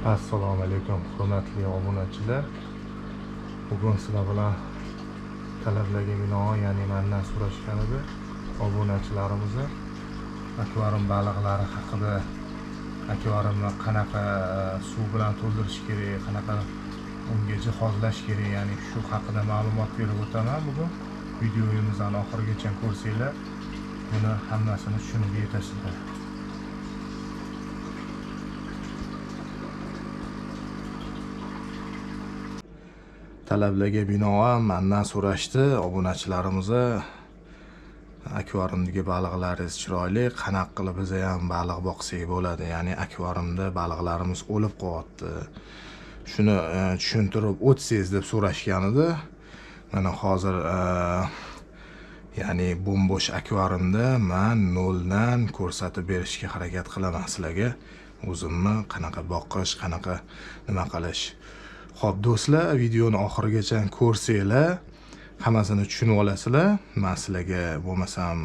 Assalomu alaykum hurmatli obunachilar. Bugun sizlar bilan talablarga binoan, ya'ni mendan so'rashgan edi obunachilarimiz akvarium baliqlari haqida, akvariumni qanaqa suv bilan to'ldirish kerak, qanaqa unga jihozlash kerak, ya'ni shu haqida ma'lumot berib o'taman. Bugun videomizni oxirigacha ko'rsanglar, buni hammasini tushunib yetasizlar. Talablarga binoan mendan so'rashdi obunachilarimiz, akvariumdagi baliqlaringiz chiroyli, qanaqa qilib biz ham baliq boqsak bo'ladi, ya'ni akvariumda baliqlarimiz o'lib qolyapti, shuni tushuntirib o'tsangiz deb so'rashgan edi. Mana hozir ya'ni bo'mbo'sh akvariumda men noldan ko'rsatib berishga harakat qilaman sizlarga, o'zimni qanaqa boqish, qanaqa nima qilish. Xo'p do'stlar, videoni oxirigacha ko'rsanglar, hammasini tushunib olasizlar. Men sizlarga bo'lmasam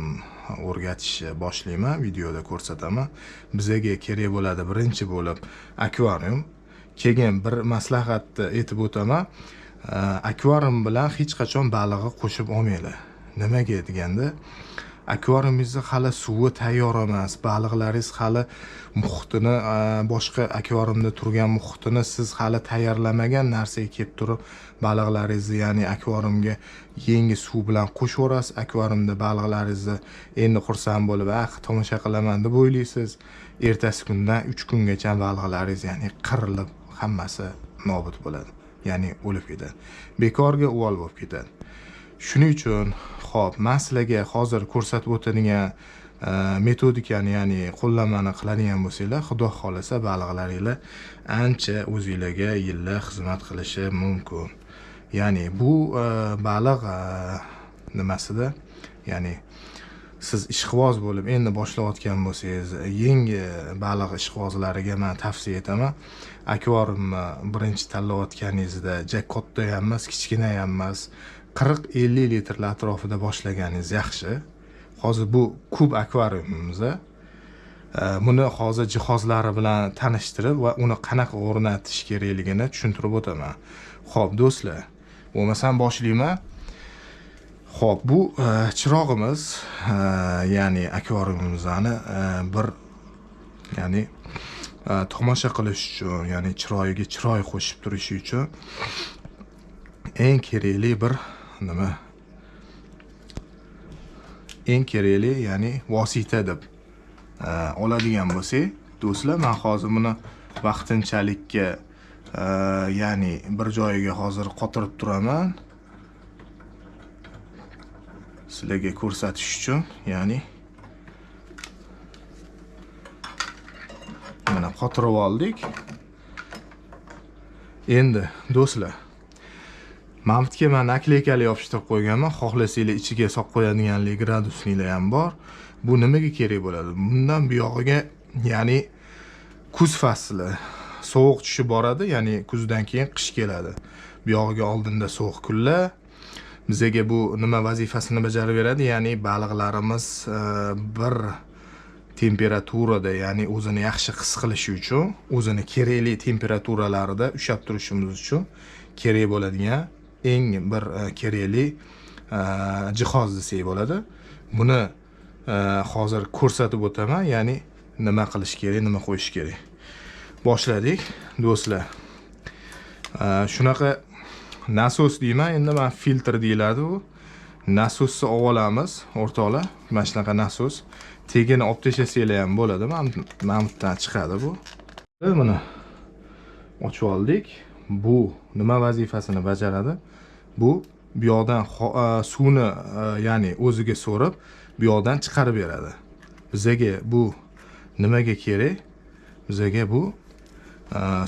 o'rgatishni boshlayman, videoda ko'rsataman. Bizga kerak bo'ladi birinchi bo'lib akvarium. Keyin bir maslahatni aytib o'taman. Akvarium bilan hech qachon balig'i qo'shib olmanglar. Nimaga deganda, akvariumingizni hali suvi tayyor emas, baliqlaringiz hali muhitini, boshqa akvariumda turgan muhitini siz hali tayyorlamagan narsaga kelib turib baliqlaringizni, ya'ni akvariumga yangi suv bilan qo'shib o'rasiz. Akvariumda baliqlaringizni endi xursand bo'lib, tomosha qilaman deb o'ylaysiz. Ertasi kundan 3 kungacha baliqlaringiz ya'ni qirilib, hammasi nobud bo'ladi, ya'ni o'lib ketadi, bekorga uvol bo'lib ketadi. Shuning uchun xo'p, men sizlarga hozir ko'rsatib o'tadigan metodikani, ya'ni qo'llanmani qiladigan bo'lsanglar, xudo xolasa baliqlaringlar ancha o'zingizlarga yillar xizmat qilishi mumkin. Ya'ni bu baliq nimasida, ya'ni siz ishqiboz bo'lib endi boshlayotgan bo'lsangiz, yangi baliq ishqibozlariga men tavsiya etaman. Akvariumni birinchi tanlayotganingizda katta ham emas, kichkina ham emas, 40-50 litrlar atrofida boshlaganingiz yaxshi. Hozir bu kub akvariumimiz. Buni hozir jihozlari bilan tanishtirib va uni qanaqa o'rnatish kerakligini tushuntirib o'taman. Xo'p do'stlar, bo'lmasam boshlayman. Xo'p, bu chirog'imiz, ya'ni akvariumimizni bir ya'ni tomosha qilish uchun, ya'ni chiroyiga chiroy qo'shib turish uchun eng kerakli bir nima, eng kerakli ya'ni vosita deb oladigan bo'lsak, do'stlar, men hozir buni vaqtinchalikka ya'ni bir joyiga hozir qotirib turaman sizlarga ko'rsatish uchun. Ya'ni mana qotirib oldik. Endi do'stlar, mamtga men nakleykali yopishtirib qo'yganman. Xohlasanglar ichiga solib qo'yadiganlik gradusnilar ham bor. Bu nimaga kerak bo'ladi? Bundan buyog'iga, ya'ni kuz fasli sovuq tushib boradi, ya'ni kuzdan keyin qish keladi. Buyog'iga oldinda sovuq kunlar. Bizga bu nima vazifasini bajarib beradi? Ya'ni baliqlarimiz bir temperaturada, ya'ni o'zini yaxshi his qilishi uchun, o'zini kerakli temperaturalarida ushlab turishimiz uchun kerak bo'ladigan eng bir kerakli jihoz desak bo'ladi. Buni hozir ko'rsatib o'taman, ya'ni nima qilish kerak, nima qo'yish kerak. Boshladik do'stlar. Shunaqa nasos deyman, endi men filtr deyiladi u. Nasosni olamiz, o'rtoqlar. Mana shunaqa nasos. Tegini olib tashlasanglar ham bo'ladi. Mamutdan chiqadi bu. Buni ochib oldik. Bu nima vazifasini bajaradi? Bu yoqdan suvni, ya'ni o'ziga so'rib, bu yoqdan chiqarib beradi. Bizga bu nimaga kerak? Bizga bu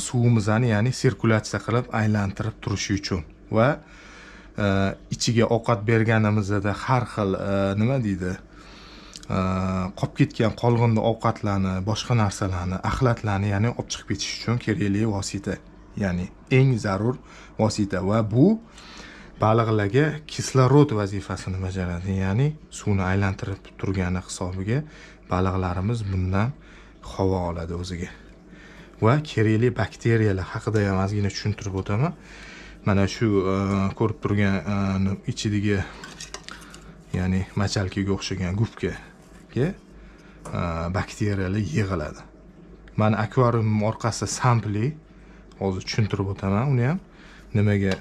suvimizni, ya'ni sirkulyatsiya qilib aylantirib turishi uchun va ichiga ovqat berganimizda har xil nima deydi, qolib ketgan qolg'inli ovqatlarni, boshqa narsalarni, axlatlarni, ya'ni olib chiqib ketish uchun kerakli vosita, ya'ni eng zarur vosita. Va bu baliqlarga kislorod vazifasini bajaradi, ya'ni suvni aylantirib turgani hisobiga baliqlarimiz bundan havo oladi o'ziga. va kerakli bakteriyalar haqida ham ozgina tushuntirib o'taman. Mana shu ko'rib turgan ichidagi, ya'ni machalkaga o'xshagan gubkaga bakteriyalar yig'iladi. Men akvarium orqasida sampli hozir tushuntirib o'taman uni ham nimaga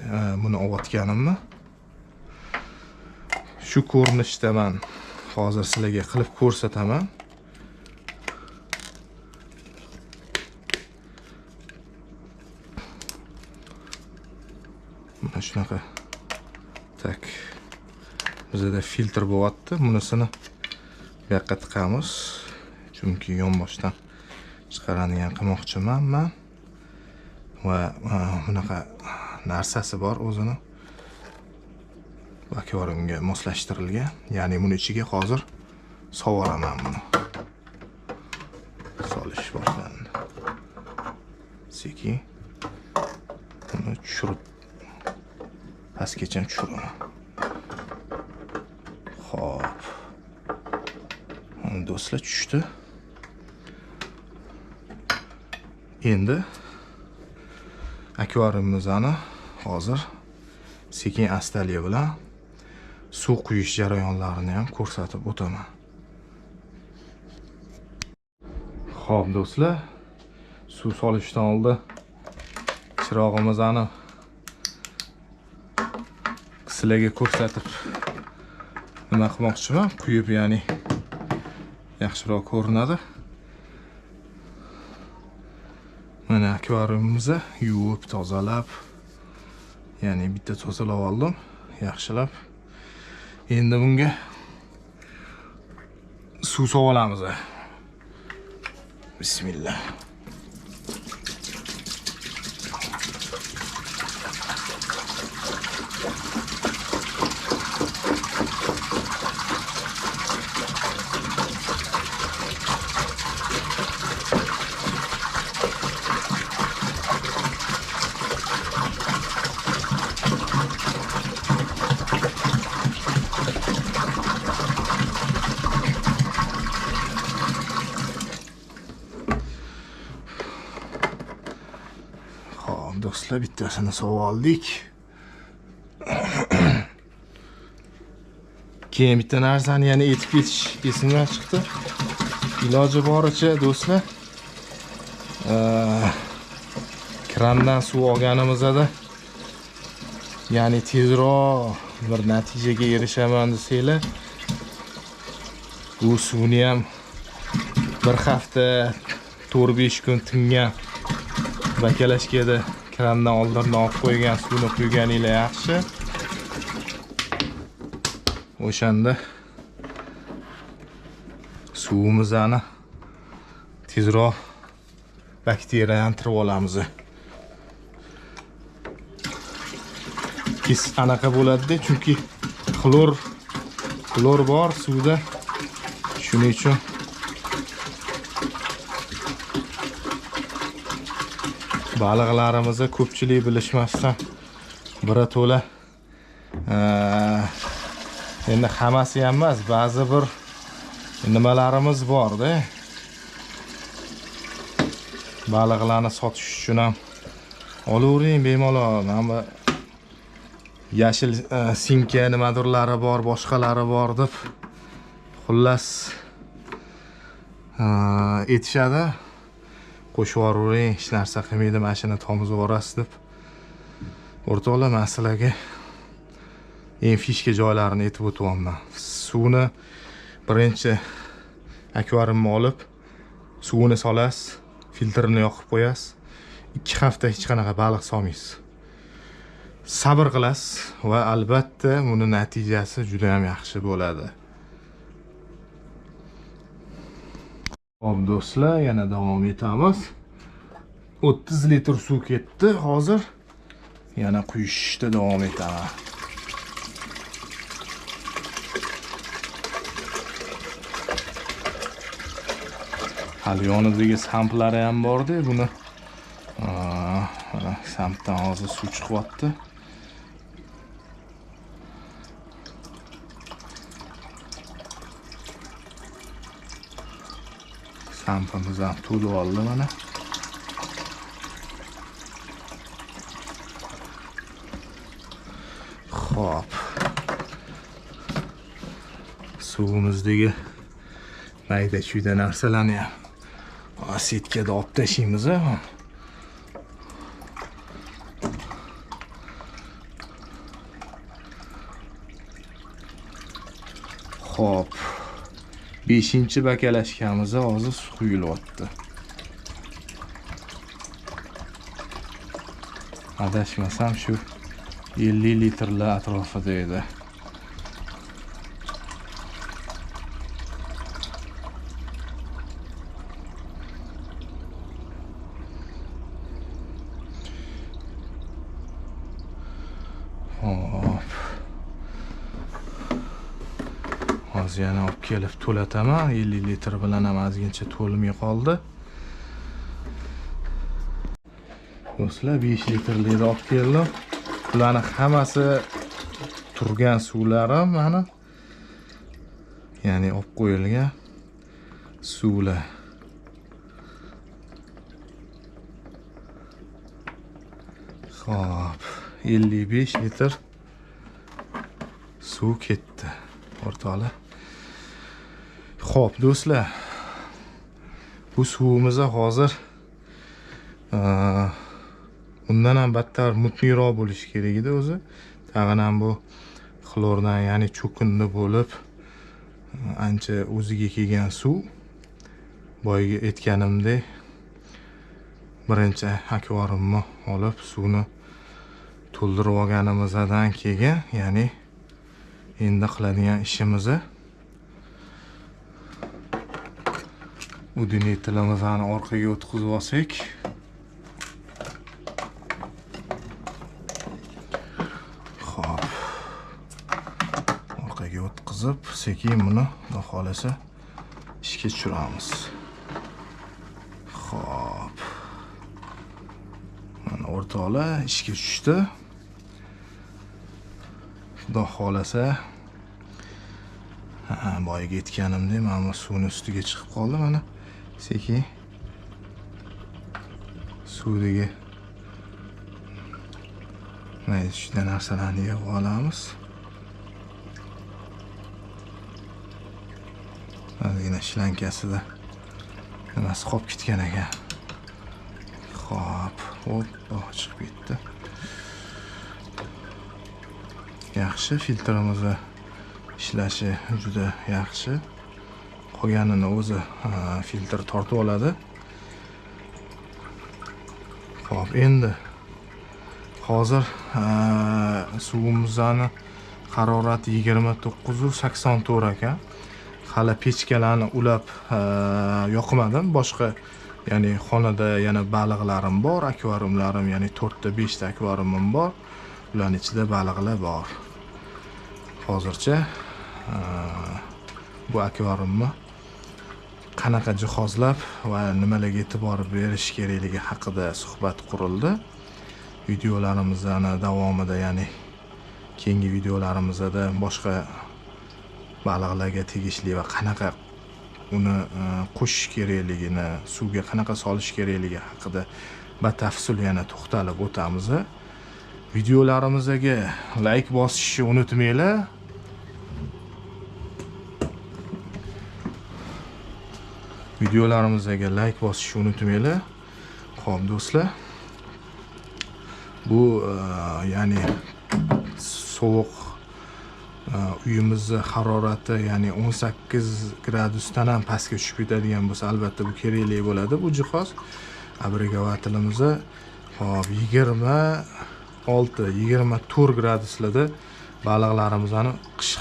buni olayotganimni. Shu ko'rinishda men hozir sizlarga qilib ko'rsataman. Mana shunaqa. Tak. Bizda filtr bo'lyapti. Bunisini bu yoqqa tiqamiz. Chunki yonboshdan chiqaradigan qilmoqchiman men. Va bunaqa narsasi bor o'zini. Akvariumga moslashtirilgan. Ya'ni buni ichiga hozir sovoraman buni. Solish boshlandi. Sekin buni tushirib pastgacha tushiraman. Xo'p. Do'stlar tushdi. Endi akvariumimizni hozir sekin astalik bilan suv quyish jarayonlarini ham ko'rsatib o'taman. Xo'p do'stlar, suv solishdan oldin chirog'imizni sizlarga ko'rsatib nima qilmoqchiman? Quyib, ya'ni yaxshiroq ko'rinadi. Mana akvariumimizni yuvib, tozalab, ya'ni bitta tozalab oldim, yaxshilab. Endi bunga suv solamiz. Bismillah. Do'stlar, bittasini sovib oldik. Keyin bitta narsani yana aytib ketish esimdan chiqdi. Iloji boricha do'stlar, krandan suv olganimizda, ya'ni tezroq bir natijaga erishaman desanglar, bu suvni ham bir hafta 4-5 kun tingan bakalashkada krandan oldin olib qo'ygan suvni quyganinglar yaxshi. O'shanda suvimizni tezroq bakteriyalantirib olamiz. Kes anaqa bo'ladi, chunki xlor bor suvda. Shuning uchun baliqlarimizni ko'pchilik bilishmasdan bira to'la, endi hammasi ham emas, ba'zi bir nimalarimiz bor-da. Baliqlarni sotish uchun ham olavering bemalol. Mana yashil simka nimadirlari bor, boshqalari bor deb xullas aytishadi. Qo'shib yuboring, hech narsa qilmaydi, mashina tomizib yuborasiz deb. O'rtoqlar, men sizlarga eng fishka joylarini aytib o'tyapman. Suvni birinchi akvariumga olib, suvini solasiz, filtrini yoqib qo'yasiz. 2 hafta hech qanaqa baliq solmaysiz. Sabr qilasiz va albatta buni natijasi juda ham yaxshi bo'ladi. Hop do'stlar, yana davom etamiz. 30 litr suv ketdi hozir. Yana quyishda davom etaman. Hali yonidagi samplari ham bor-da, buni mana sampdan hozir suv chiqyapti. Sampimiz ham to'lib oldi mana. Xo'p. Suvimizdagi mayda-chuyda narsalarni ham setkada olib tashlaymiz. Xo'p. 5-bakalashkamiz hozir suv quyilyapti. Adashmasam shu 50 litrlar atrofida edi. Hop. Hozir yana olib kelib to'lataman. 50 litr bilan ham ozgincha to'lmay qoldi. Do'stlar 5 litrlikni olib keldim. Bularning hammasi turgan suvlarim mana. Ya'ni olib qo'yilgan suvlar. Xo'p, 55 litr suv ketdi. O'rtoqlar. Xo'p, do'stlar. Bu suvimiz hozir undan ham battar mutliroq bo'lishi kerak edi o'zi. Tag'in ham bu xlordan, ya'ni cho'kindi bo'lib ancha o'ziga kelgan suv. Boyagi aytganimdek, birinchi akvariumni olib suvni to'ldirib olganimizdan keyin, ya'ni endi qiladigan ishimiz udinetlarimizni orqaga o'tkazib olsak, xo'p, orqaga o'tkazib sekin buni xudo xolasa ishga tushiramiz. Xo'p, mana o'rtoqlar ishga tushdi. Xudo xolasa, boyagi aytganimdek, mana suvni ustiga chiqib qoldi. Mana sekin suvdagi mayda narsalarni yeb olamiz. Mana shlankasida nimasi qolib ketgan ekan. Xo'p, hop, chiqib ketdi. Yaxshi, filtrimiz ishlashi juda yaxshi. Qolganini o'zi filtr tortib oladi. Xo'p, endi hozir suvimizning harorati 29.84 ekan. Hali pechkalarni ulab yoqmadim. Boshqa, ya'ni xonada yana baliqlarim bor, akvariumlarim, ya'ni 4-5 ta akvariumim bor. Ularning ichida baliqlar bor. Hozircha bu akvariumni qanaqa jihozlab va nimalarga e'tibor berish kerakligi haqida suhbat qurildi. Videolarimizning davomida, ya'ni keyingi videolarimizda boshqa baliqlarga tegishli va qanaqa uni qo'shish kerakligini, suvga qanaqa solish kerakligi haqida batafsil yana to'xtalib o'tamiz. Videolarimizga like bosishni unutmanglar. Videolarimizga like bosishni unutmanglar. Xo'p, do'stlar. Bu ya'ni sovuq uyimizning harorati, ya'ni 18 gradusdan ham pastga tushib ketadigan bo'lsa, albatta bu kerakli bo'ladi bu jihoz. Agregatorimiz hop 26-24 graduslarda baliqlarimizni qish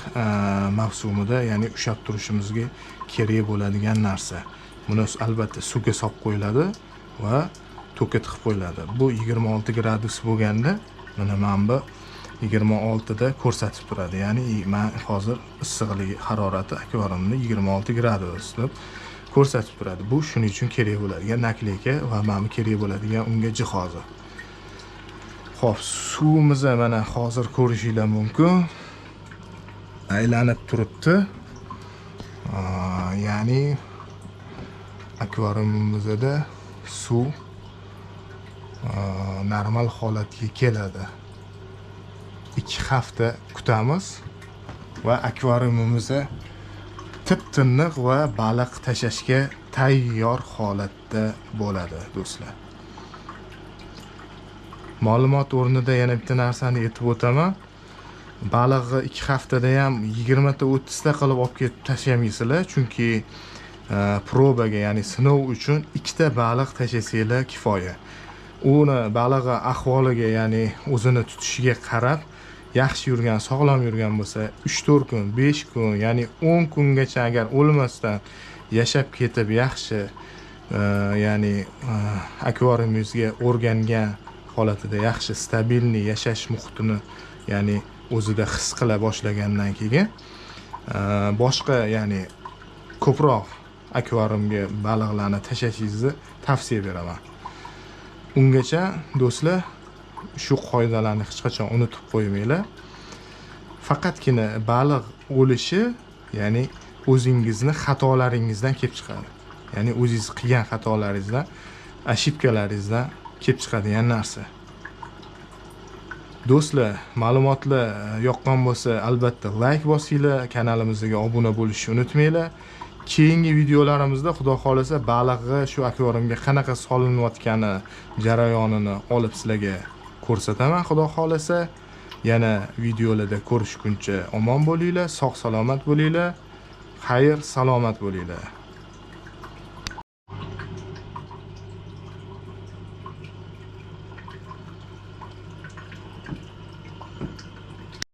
mavsumida, ya'ni ushlab turishimizga kerak bo'ladigan narsa. Buni albatta suvga solib qo'yiladi va to'kit qilib qo'yiladi. Bu 26 gradus bo'lganda, mana bu 26 da ko'rsatib turadi. Ya'ni men hozir issiqlik harorati akvariumda 26 gradus deb ko'rsatib turadi. Bu shuning uchun kerak bo'ladigan nakleyka va mana kerak bo'ladigan unga jihozi. Xo'p, suvimiz mana hozir ko'rishingiz mumkin. Aylanib turibdi. Ya'ni akvariumimizda suv normal holatga keladi. 2 hafta kutamiz va akvariumimizni tip-tiniq va baliq tashlashga tayyor holatda bo'ladi do'stlar. Ma'lumot o'rnida yana bitta narsani aytib o'taman. Balig'i 2 haftada ham 20 ta 30 ta qilib olib ketib tashlamaysizlar, chunki probaga, ya'ni sinov uchun 2 ta baliq tashlasanglar kifoya. Uni balig'i ahvoliga, ya'ni o'zini tutishiga qarab, yaxshi yurgan, sog'lom yurgan bo'lsa 3-4 kun, 5 kun, ya'ni 10 kungacha agar o'lmasdan yashab ketib yaxshi, ya'ni akvariumingizga o'rgangan holatida yaxshi stabilniy yashash muhitini, ya'ni o'zida his qila boshlagandan keyin boshqa, ya'ni ko'proq akvariumga baliqlarni tashlashingizni tavsiya beraman. Ungacha do'stlar shu qoidalarni hech qachon unutib qo'ymanglar. Faqatgina baliq o'lishi, ya'ni o'zingizni xatolaringizdan kelib chiqadi. Ya'ni o'zingiz qilgan xatolaringizdan, ошибкalaringizdan kelib chiqadigan narsa. Do'stlar, ma'lumotlar yoqqan bo'lsa, albatta like bosinglar, kanalimizga obuna bo'lishni unutmanglar. Keyingi videolarimizda xudo xolasa baliqni shu akvariumga qanaqa solinayotgani jarayonini olib sizlarga ko'rsataman xudo xolasa. Yana videolarda ko'rishguncha omon bo'linglar, sog' salomat bo'linglar. Xayr, salomat bo'linglar.